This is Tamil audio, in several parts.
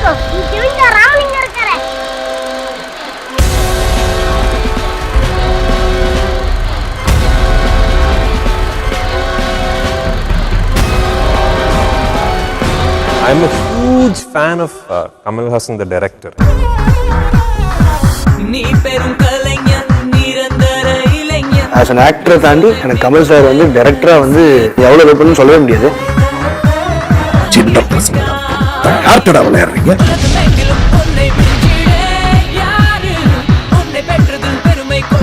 பாருங்க, இங்க ராமலிங்கம் இருக்காரு. I'm a huge fan of Kamal Haasan, the director. As an actor தாண்டி எனக்கு கமல் சார் வந்து டைரக்டரா வந்து எவ்வளவு வைப்பணும்னு சொல்லவே முடியாது. சின்ன பசங்க யார்கிட்ட விளையாடுறீங்க?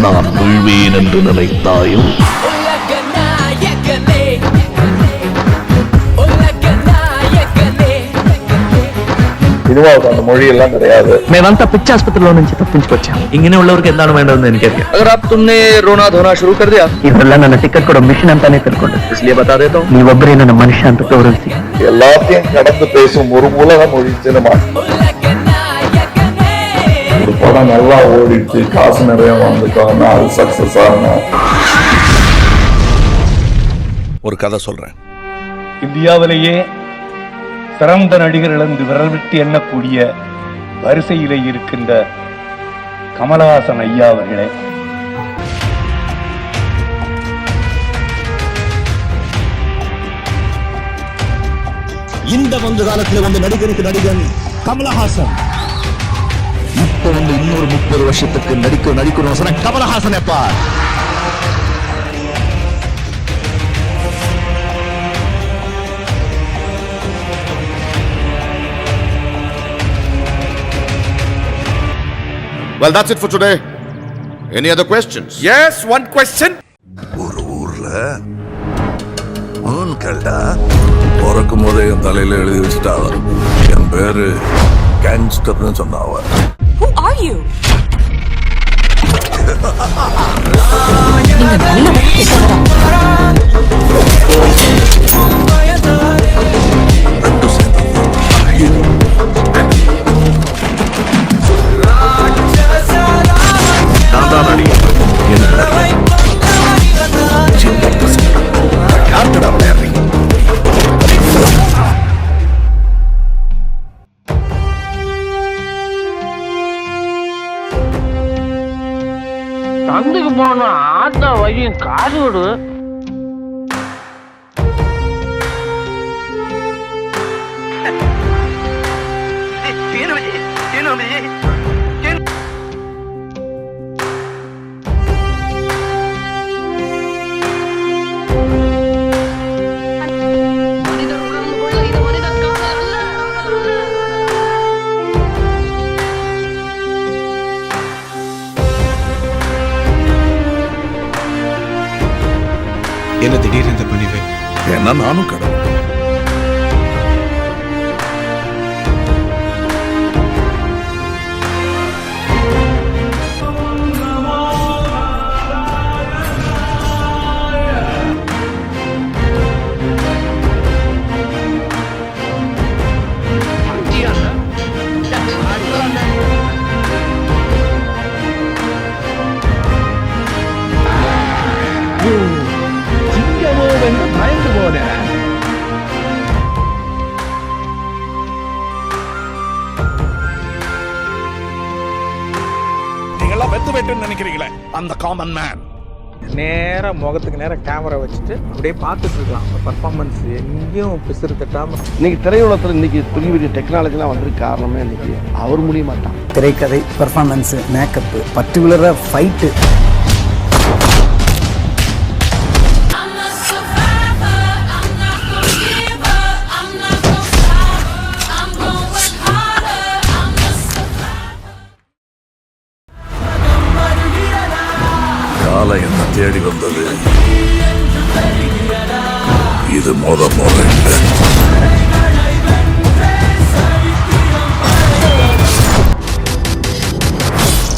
நான் வீழ்வேன் என்று நினைத்தாயும் സിനിമകൾക്ക് அந்த മൊഴിയെല്ലാം கிடையாது. मैं वंता पिच आस्पत्रिలో నుంచి తప్పించుకొచ్చా. ఇంగినే ఉన్నవరికి ఎందాను వేండదని എനിക്കറിയാം. अगर अब तुमने रोना धोना शुरू कर दिया ಇದೆಲ್ಲ ನನ್ನ ಟಿಕೆಟ್ ಕೊಡೋ ಮಿಷನ್ ಅಂತಾನೆ ತಿಳ್ಕೊಂಡೆ. इसलिए बता देता हूँ ನೀವೊಬ್ಬರೇ ನನ್ನ ಮನುಷ್ಯ ಅಂತ ಗೌರವಿಸಿ. எல்லாத்தையும் கடந்து பேசும் ஒரு உலக மொழி சினிமா. ஒரு படம் நல்லா ஓடிட்டு காசு நிறைய வந்துட்டோம்னா அது சக்சஸ் ஆகணும். ஒரு கதை சொல்றேன். இந்தியாவிலேயே சிறந்த நடிகர்கள் விரல் விட்டு எண்ணக்கூடிய வரிசையிலே இருக்கின்ற கமலஹாசன் ஐயா அவர்களே, இந்த கொஞ்ச காலத்துல வந்து நடிகருக்கு நடிகன் கமலஹாசன். இப்போ வந்து இன்னொரு 30 வருஷத்துக்கு நடிக்கணும் கமலஹாசன் எப்பா. Well, that's it for today. Any other questions? Yes, one question. ஒரு ஊர்ல கல்டா பிறக்கும் போதே என் தலையில எழுதி வச்சுட்டாவ. என் பேரு கேங்ஸ்டர்னு சொன்னாவ. Who are you? சந்துக்கு போனா ஆத்தா வழியும் காசு விடு. என்ன திடீர்னு இந்த பணிவு? ஏன்னா நானும் கடவுள். பயந்து போன நீங்கெல்லாம் வெட்டுன்னு நினைக்கிறீங்களே, அந்த காமன் மேன். நேரா முகத்துக்கு நேரா கேமரா வச்சுட்டு அப்படியே பார்த்துட்டு இருக்கலாம். பர்ஃபார்மன்ஸ் எங்கேயும் பிசுறு தட்டாம. இன்னைக்கு திரையுலகத்தில் இன்னைக்கு பெரிய பெரிய டெக்னாலஜிலாம் வந்திருக்கு. காரணமே இன்னைக்கு அவர் மூலியமா தான். திரைக்கதை, பர்ஃபார்மன்ஸ், மேக்கப், பர்டிகுலரா ஃபைட்டு. காலை என்ன தேடி வந்தது. இது முத இல்லை,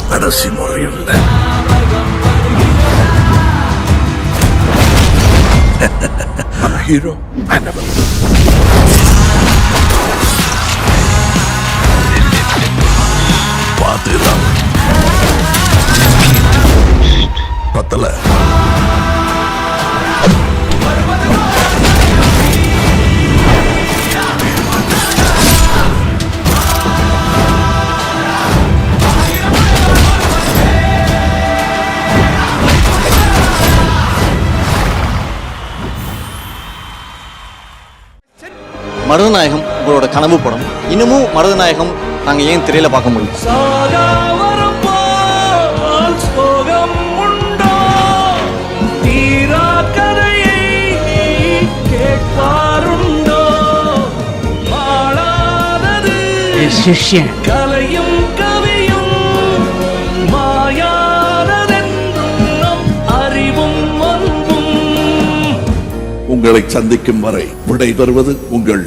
கடைசி முறை இல்லை. ஹீரோ பார்த்துதான் பத்தல. மருதநாயகம் உங்களோட கனவு படம். இன்னமும் மருதநாயகம் நாங்க ஏன் திரையில பார்க்க முடியும்? சிஷ்யன் கலையும் கவியும் மாயானதென்றும் அறிவும் அன்பும். உங்களை சந்திக்கும் வரை விடை பெறுவது உங்கள்